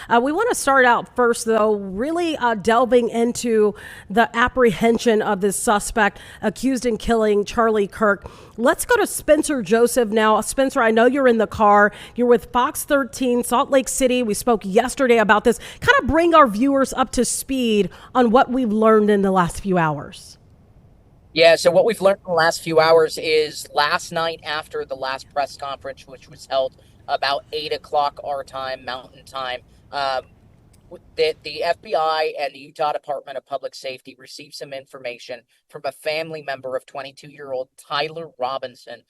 We want to start out first, though, really delving into the apprehension of this suspect accused in killing Charlie Kirk. Let's go to Spencer Joseph now. Spencer, I know you're in the car. You're with Fox 13, Salt Lake City. We spoke yesterday about this. Kind of bring our viewers up to speed on what we've learned in the last few hours. Yeah, so what we've learned in the last few hours is last night after the last press conference, which was held about 8 o'clock our time, Mountain Time, that the FBI and the Utah Department of Public Safety received some information from a family member of 22-year-old Tyler Robinson.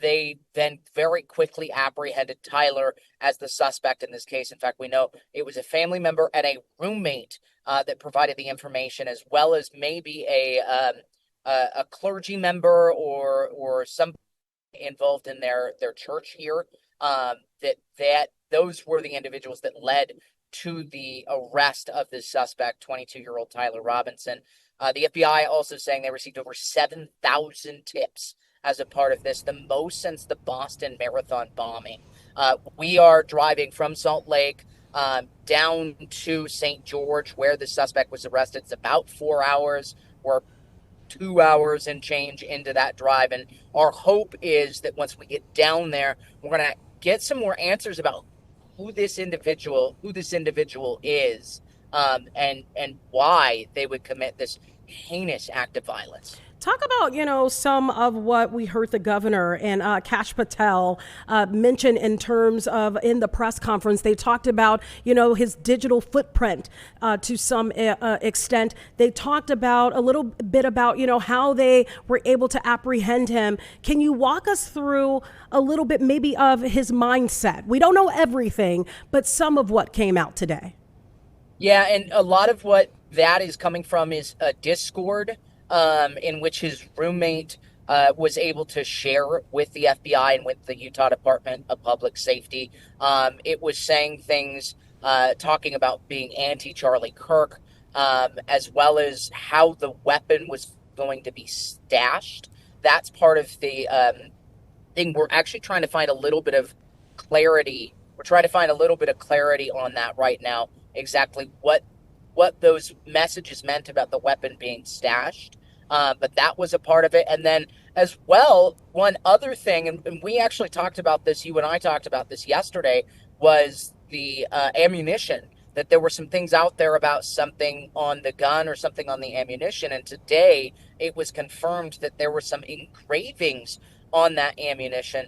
They then very quickly apprehended Tyler as the suspect in this case. In fact, we know it was a family member and a roommate that provided the information, as well as maybe a clergy member or some involved in their church here. That those were the individuals that led to the arrest of the suspect, 22-year-old Tyler Robinson. The FBI also saying they received over 7,000 tips as a part of this, the most since the Boston Marathon bombing. We are driving from Salt Lake down to St. George, where the suspect was arrested. It's about 4 hours. We're 2 hours and change into that drive, and our hope is that once we get down there, we're going to get some more answers about who this individual is, and why they would commit this heinous act of violence. Talk about, some of what we heard the governor and Kash Patel mention in terms of in the press conference. They talked about, his digital footprint to some extent. They talked about a little bit about, how they were able to apprehend him. Can you walk us through a little bit maybe of his mindset? We don't know everything, but some of what came out today. Yeah, and a lot of what that is coming from is a Discord in which his roommate was able to share with the FBI and with the Utah Department of Public Safety. It was saying things, talking about being anti-Charlie Kirk, as well as how the weapon was going to be stashed. That's part of the thing. We're actually trying to find a little bit of clarity. We're trying to find a little bit of clarity on that right now, exactly what those messages meant about the weapon being stashed. But that was a part of it. And then as well, one other thing, and we actually talked about this, you and I talked about this yesterday, was the ammunition, that there were some things out there about something on the gun or something on the ammunition. And today it was confirmed that there were some engravings on that ammunition.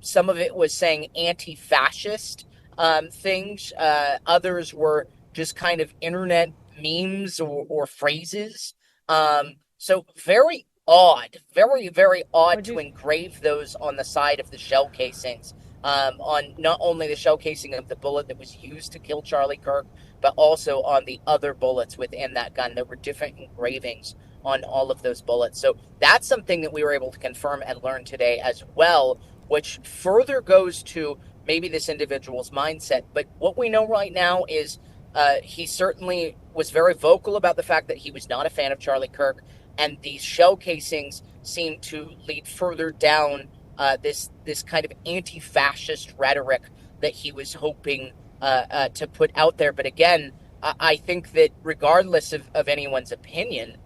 Some of it was saying anti-fascist things. Others were just kind of internet memes or phrases. So very odd, very, very odd to engrave those on the side of the shell casings, on not only the shell casing of the bullet that was used to kill Charlie Kirk, but also on the other bullets within that gun. There were different engravings on all of those bullets. So that's something that we were able to confirm and learn today as well, which further goes to maybe this individual's mindset. But what we know right now is he certainly was very vocal about the fact that he was not a fan of Charlie Kirk, and these shell casings seem to lead further down this kind of anti-fascist rhetoric that he was hoping to put out there. But again, I think that regardless of anyone's opinion,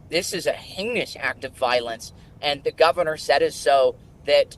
this is a heinous act of violence, and the governor said as so that,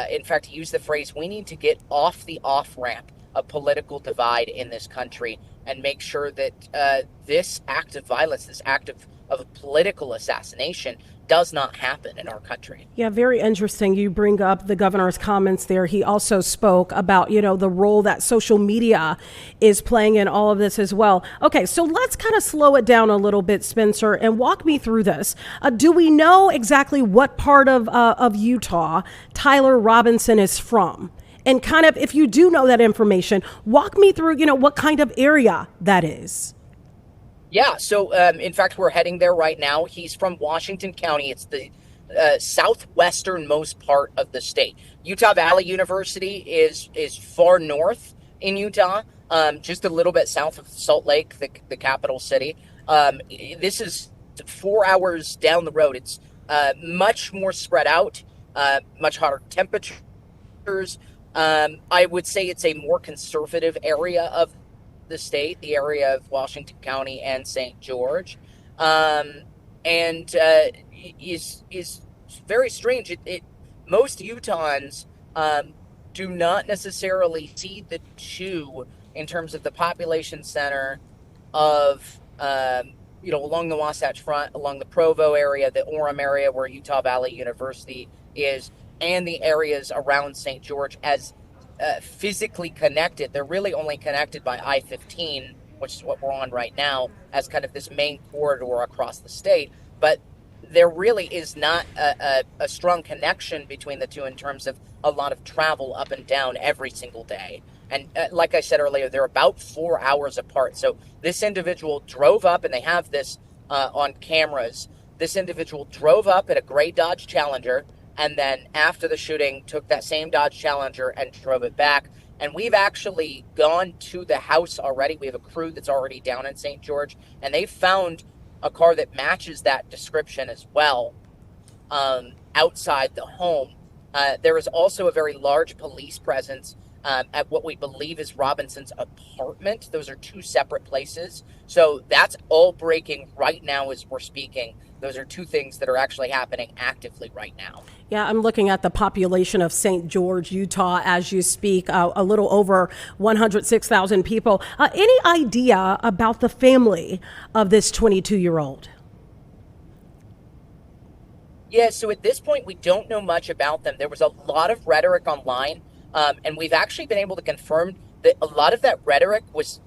in fact, he used the phrase, we need to get off the off-ramp of political divide in this country and make sure that this act of violence, this act of political assassination does not happen in our country. Yeah, very interesting. You bring up the governor's comments there. He also spoke about, the role that social media is playing in all of this as well. Okay, so let's kind of slow it down a little bit, Spencer, and walk me through this. Do we know exactly what part of Utah Tyler Robinson is from? And kind of, if you do know that information, walk me through, what kind of area that is. Yeah, so in fact, we're heading there right now. He's from Washington County. It's the southwesternmost part of the state. Utah Valley University is far north in Utah, just a little bit south of Salt Lake, the capital city. This is 4 hours down the road. It's much more spread out, much hotter temperatures, I would say it's a more conservative area of the state, the area of Washington County and St. George, um, and is very strange. Most Utahns do not necessarily see the two in terms of the population center of along the Wasatch Front, along the Provo area, the Orem area where Utah Valley University is, and the areas around St. George as physically connected. They're really only connected by I-15, which is what we're on right now, as kind of this main corridor across the state. But there really is not a strong connection between the two in terms of a lot of travel up and down every single day. And like I said earlier, they're about 4 hours apart. So this individual drove up, and they have this on cameras. This individual drove up in a gray Dodge Challenger, and then after the shooting, took that same Dodge Challenger and drove it back. And we've actually gone to the house already. We have a crew that's already down in St. George, and they found a car that matches that description as well outside the home. There is also a very large police presence at what we believe is Robinson's apartment. Those are two separate places. So that's all breaking right now as we're speaking. Those are two things that are actually happening actively right now. Yeah, I'm looking at the population of St. George, Utah, as you speak, a little over 106,000 people. Any idea about the family of this 22-year-old? Yeah, so at this point, we don't know much about them. There was a lot of rhetoric online, and we've actually been able to confirm that a lot of that rhetoric was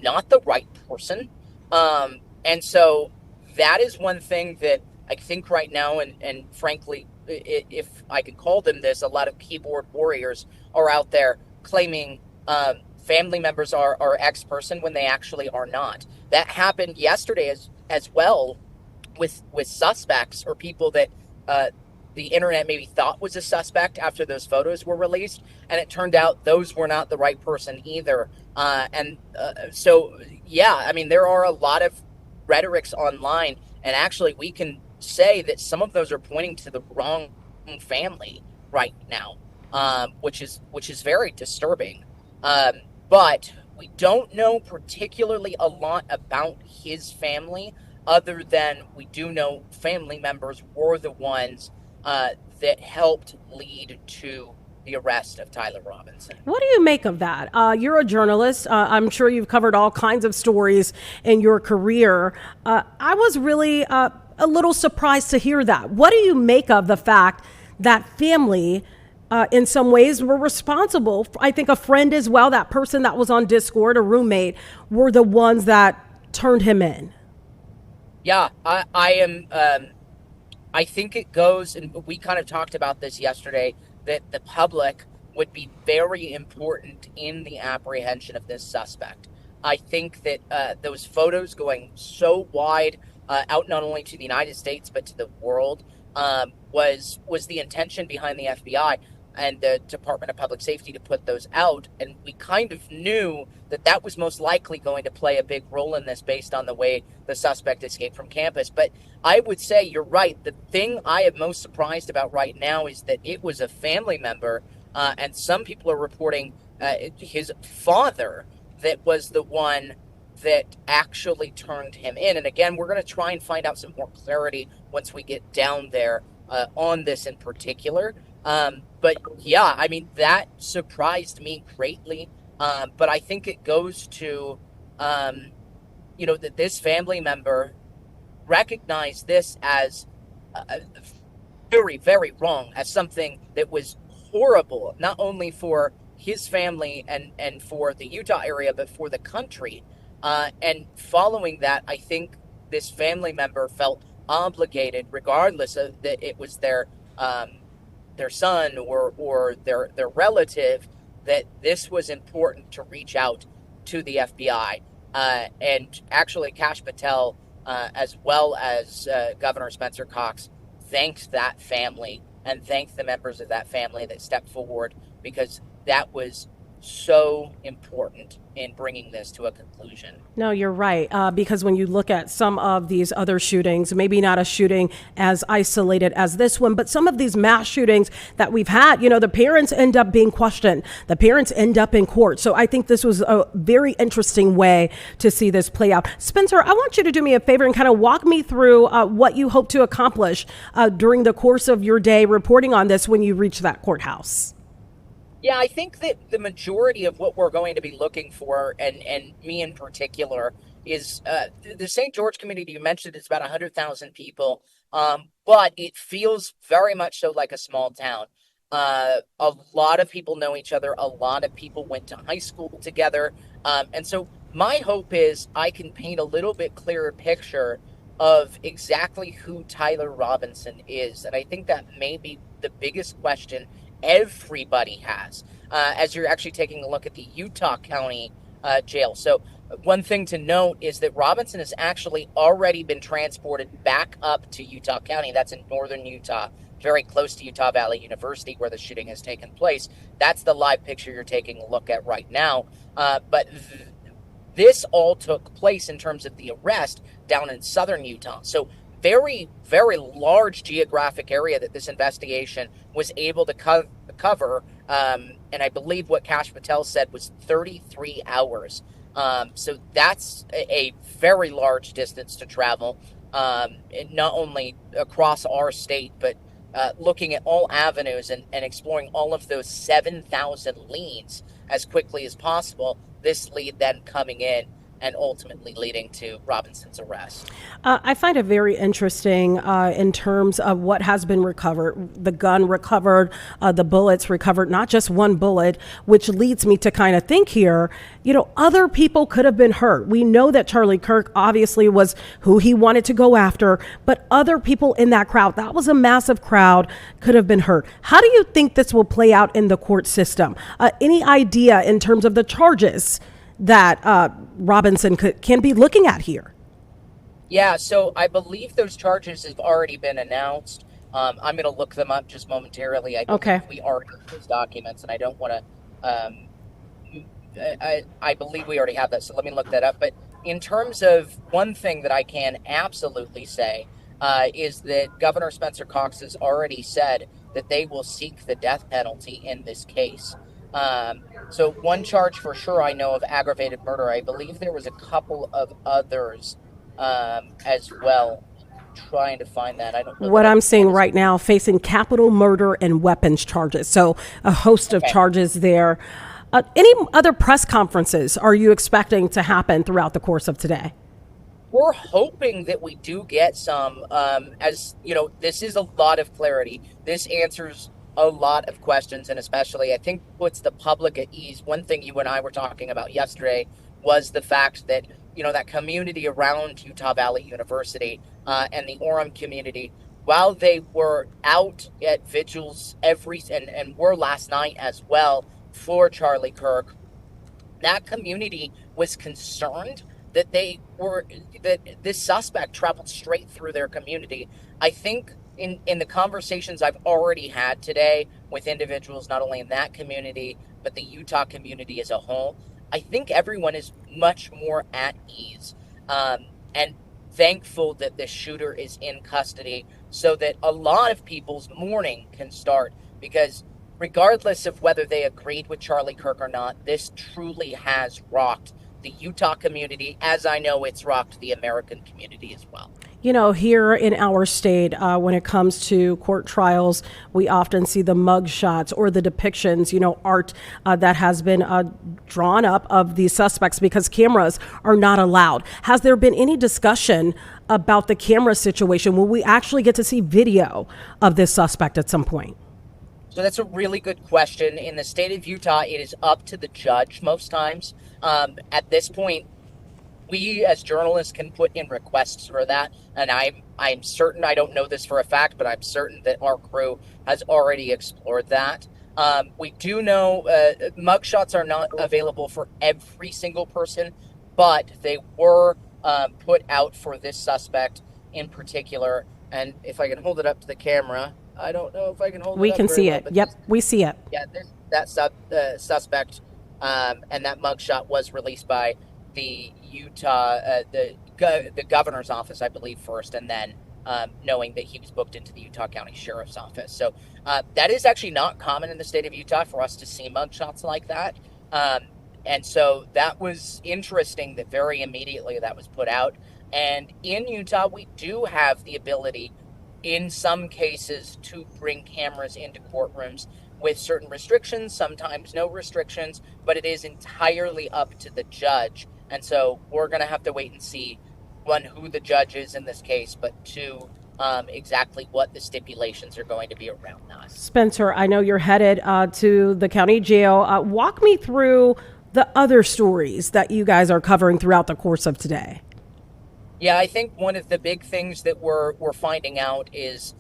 not the right person. And so that is one thing that I think right now, and frankly, if I could call them this, a lot of keyboard warriors are out there claiming family members are X person when they actually are not. That happened yesterday as well with suspects or people that the internet maybe thought was a suspect after those photos were released, and it turned out those were not the right person either. So, yeah, I mean, there are a lot of rhetorics online, and actually we can say that some of those are pointing to the wrong family right now, which is very disturbing. But we don't know particularly a lot about his family, other than we do know family members were the ones that helped lead to the arrest of Tyler Robinson. What do you make of that? You're a journalist. I'm sure you've covered all kinds of stories in your career. I was really a little surprised to hear that. What do you make of the fact that family, in some ways, were responsible? I think a friend as well, that person that was on Discord, a roommate, were the ones that turned him in. Yeah, I am. I think it goes, and we kind of talked about this yesterday, that the public would be very important in the apprehension of this suspect. I think that those photos going so wide out not only to the United States but to the world was the intention behind the FBI and the Department of Public Safety to put those out. And we kind of knew that was most likely going to play a big role in this based on the way the suspect escaped from campus. But I would say you're right. The thing I am most surprised about right now is that it was a family member, and some people are reporting his father that was the one that actually turned him in. And again, we're going to try and find out some more clarity once we get down there on this in particular. But yeah, I mean, that surprised me greatly. But I think it goes to, that this family member recognized this as very, very wrong, as something that was horrible, not only for his family and for the Utah area, but for the country. And following that, I think this family member felt obligated, regardless of that it was their son or their relative, that this was important to reach out to the FBI. And actually, Kash Patel, as well as Governor Spencer Cox, thanked that family and thanked the members of that family that stepped forward, because that was so important in bringing this to a conclusion. No, you're right. Because when you look at some of these other shootings, maybe not a shooting as isolated as this one, but some of these mass shootings that we've had, the parents end up being questioned. The parents end up in court. So I think this was a very interesting way to see this play out. Spencer, I want you to do me a favor and kind of walk me through what you hope to accomplish during the course of your day reporting on this when you reach that courthouse. Yeah, I think that the majority of what we're going to be looking for, and me in particular, is the St. George community you mentioned is about 100,000 people, but it feels very much so like a small town. A lot of people know each other. A lot of people went to high school together. And so my hope is I can paint a little bit clearer picture of exactly who Tyler Robinson is. And I think that may be the biggest question everybody has as you're actually taking a look at the Utah County jail. So one thing to note is that Robinson has actually already been transported back up to Utah County. That's in northern Utah, very close to Utah Valley University where the shooting has taken place. That's the live picture you're taking a look at right now. But this all took place in terms of the arrest down in southern Utah. So very, very large geographic area that this investigation was able to cover. And I believe what Kash Patel said was 33 hours. So that's a very large distance to travel, not only across our state, but looking at all avenues and exploring all of those 7,000 leads as quickly as possible. This lead then coming in and ultimately leading to Robinson's arrest. I find it very interesting in terms of what has been recovered, the gun recovered, the bullets recovered, not just one bullet, which leads me to kind of think here, other people could have been hurt. We know that Charlie Kirk obviously was who he wanted to go after, but other people in that crowd, that was a massive crowd, could have been hurt. How do you think this will play out in the court system? Any idea in terms of the charges that Robinson can be looking at here? Yeah, so I believe those charges have already been announced. I'm going to look them up just momentarily. I believe we already have those documents, and I don't want to. I believe we already have that, so let me look that up. But in terms of one thing that I can absolutely say is that Governor Spencer Cox has already said that they will seek the death penalty in this case. So one charge for sure I know of aggravated murder. I believe there was a couple of others as well. I'm trying to find that. I don't know. What I'm seeing right now, facing capital murder and weapons charges. So a host of charges there. Any other press conferences are you expecting to happen throughout the course of today? We're hoping that we do get some. As you know, this is a lot of clarity. This answers a lot of questions, and especially I think puts the public at ease. One thing you and I were talking about yesterday was the fact that that community around Utah Valley University and the Orem community, while they were out at vigils and were last night as well for Charlie Kirk, that community was concerned that this suspect traveled straight through their community. I think in the conversations I've already had today with individuals, not only in that community, but the Utah community as a whole, I think everyone is much more at ease and thankful that the shooter is in custody so that a lot of people's mourning can start. Because regardless of whether they agreed with Charlie Kirk or not, this truly has rocked the Utah community, as I know it's rocked the American community as well. Here in our state, when it comes to court trials, we often see the mug shots or the depictions, art that has been drawn up of these suspects because cameras are not allowed. Has there been any discussion about the camera situation? Will we actually get to see video of this suspect at some point? So that's a really good question. In the state of Utah, it is up to the judge most times. At this point, we as journalists can put in requests for that, and I'm certain, I don't know this for a fact, but I'm certain that our crew has already explored that. We do know mugshots are not available for every single person, but they were put out for this suspect in particular. And if I can hold it up to the camera, I don't know if I can hold it up. We can see it. Yep, we see it. Yeah, that suspect and that mugshot was released by the Utah, the governor's office, I believe, first, and then knowing that he was booked into the Utah County Sheriff's Office. So that is actually not common in the state of Utah for us to see mugshots like that. And so that was interesting that very immediately that was put out. And in Utah, we do have the ability, in some cases, to bring cameras into courtrooms with certain restrictions, sometimes no restrictions, but it is entirely up to the judge. And so we're going to have to wait and see, one, who the judge is in this case, but two, exactly what the stipulations are going to be around that. Spencer, I know you're headed to the county jail. Walk me through the other stories that you guys are covering throughout the course of today. Yeah, I think one of the big things that we're finding out is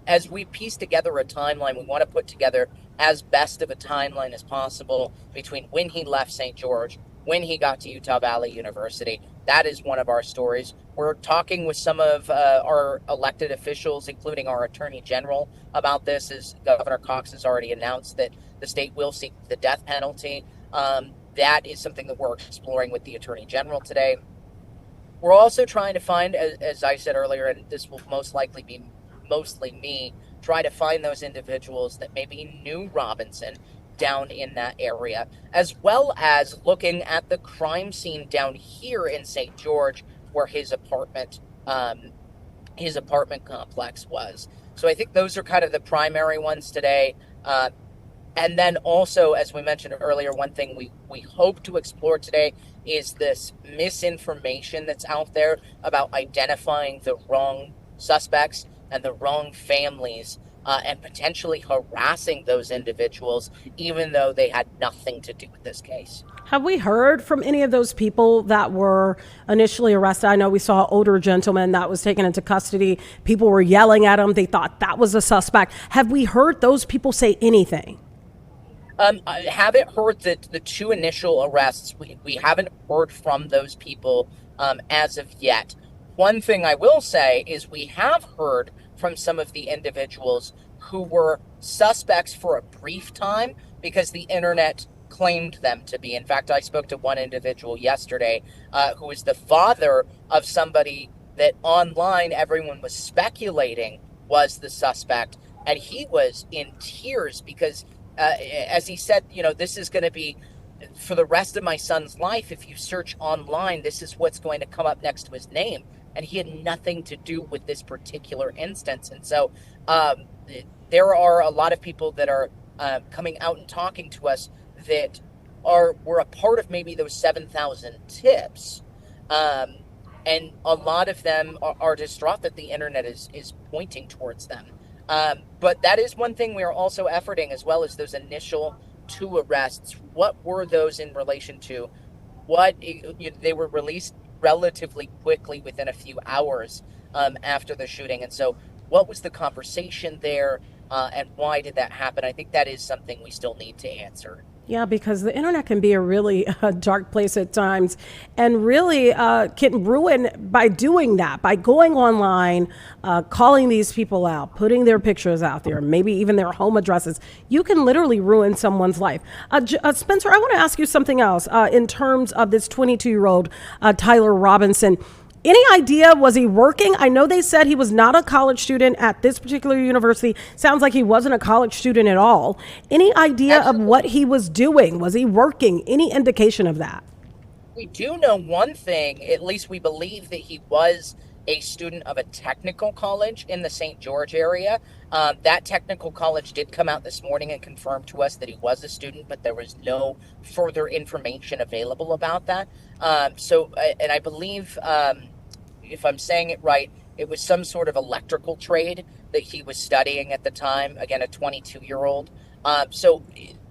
as we piece together a timeline, we want to put together as best of a timeline as possible between when he left St. George, when he got to Utah Valley University. That is one of our stories. We're talking with some of our elected officials, including our Attorney General, about this, as Governor Cox has already announced that the state will seek the death penalty. That is something that we're exploring with the Attorney General today. We're also trying to find, as I said earlier, and this will most likely be mostly me, try to find those individuals that maybe knew Robinson down in that area, as well as looking at the crime scene down here in St. George, where his apartment complex was. So I think those are kind of the primary ones today. And then also, as we mentioned earlier, one thing we hope to explore today is this misinformation that's out there about identifying the wrong suspects and the wrong families, and potentially harassing those individuals, even though they had nothing to do with this case. Have we heard from any of those people that were initially arrested? I know we saw an older gentleman that was taken into custody. People were yelling at him. They thought that was a suspect. Have we heard those people say anything? I haven't heard that the two initial arrests. We haven't heard from those people as of yet. One thing I will say is we have heard from some of the individuals who were suspects for a brief time because the internet claimed them to be. In fact, I spoke to one individual yesterday who was the father of somebody that online everyone was speculating was the suspect, and he was in tears because as he said, this is going to be for the rest of my son's life. If you search online, this is what's going to come up next to his name. And he had nothing to do with this particular instance. And so there are a lot of people that are coming out and talking to us that were a part of maybe those 7,000 tips. And a lot of them are distraught that the internet is pointing towards them. But that is one thing we are also efforting, as well as those initial two arrests. What were those in relation to? They were released relatively quickly within a few hours after the shooting. And so what was the conversation there and why did that happen? I think that is something we still need to answer. Yeah, because the internet can be a really dark place at times and really can ruin by doing that, by going online, calling these people out, putting their pictures out there, maybe even their home addresses. You can literally ruin someone's life. Spencer, I want to ask you something else in terms of this 22-year-old Tyler Robinson. Any idea, was he working? I know they said he was not a college student at this particular university. Sounds like he wasn't a college student at all. Any idea Absolutely. Of what he was doing? Was he working? Any indication of that? We do know one thing, at least we believe that he was a student of a technical college in the St. George area. That technical college did come out this morning and confirm to us that he was a student, but there was no further information available about that. And I believe, if I'm saying it right, it was some sort of electrical trade that he was studying at the time. Again, a 22-year-old.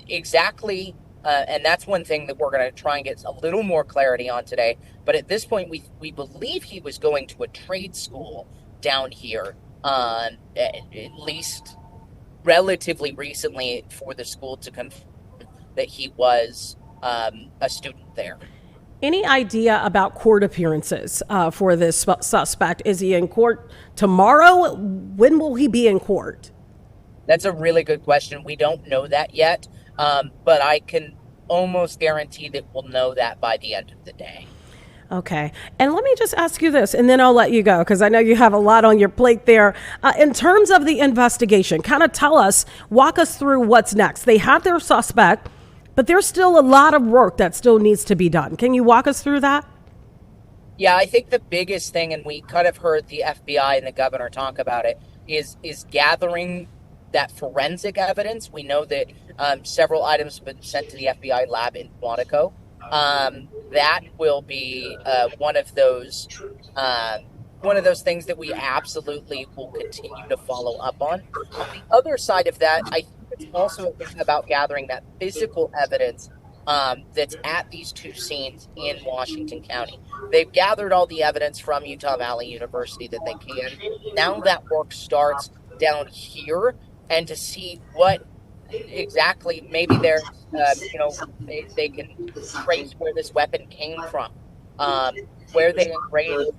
Exactly. And that's one thing that we're going to try and get a little more clarity on today. But at this point, we believe he was going to a trade school down here, at least relatively recently, for the school to confirm that he was a student there. Any idea about court appearances for this suspect? Is he in court tomorrow? When will he be in court? That's a really good question. We don't know that yet. But I can almost guarantee that we'll know that by the end of the day. Okay. And let me just ask you this, and then I'll let you go because I know you have a lot on your plate there. In terms of the investigation, kind of walk us through what's next. They have their suspect, but there's still a lot of work that still needs to be done. Can you walk us through that? Yeah, I think the biggest thing, and we kind of heard the FBI and the governor talk about it, is gathering that forensic evidence. We know that several items have been sent to the FBI lab in Quantico. That will be one of those things that we absolutely will continue to follow up on. On the other side of that, I think it's also about gathering that physical evidence that's at these two scenes in Washington County. They've gathered all the evidence from Utah Valley University that they can. Now that work starts down here, and to see what exactly, maybe they're, they can trace where this weapon came from, where they engraved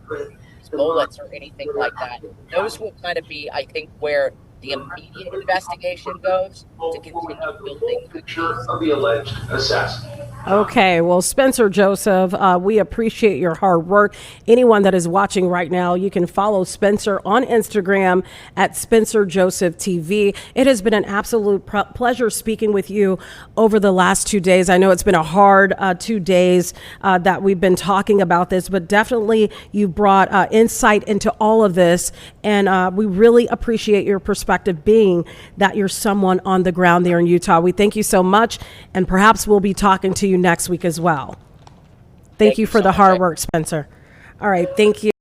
bullets or anything like that. Those will kind of be, I think, where the immediate investigation goes to continue building the case of the alleged assassin. Okay, well, Spencer Joseph, we appreciate your hard work. Anyone that is watching right now, you can follow Spencer on Instagram at Spencer Joseph TV. It has been an absolute pleasure speaking with you over the last 2 days. I know it's been a hard 2 days that we've been talking about this, but definitely you brought insight into all of this, and we really appreciate your perspective, being that you're someone on the ground there in Utah. We thank you so much, and perhaps we'll be talking to you next week as well. Thank you for the hard work, Spencer. All right, thank you.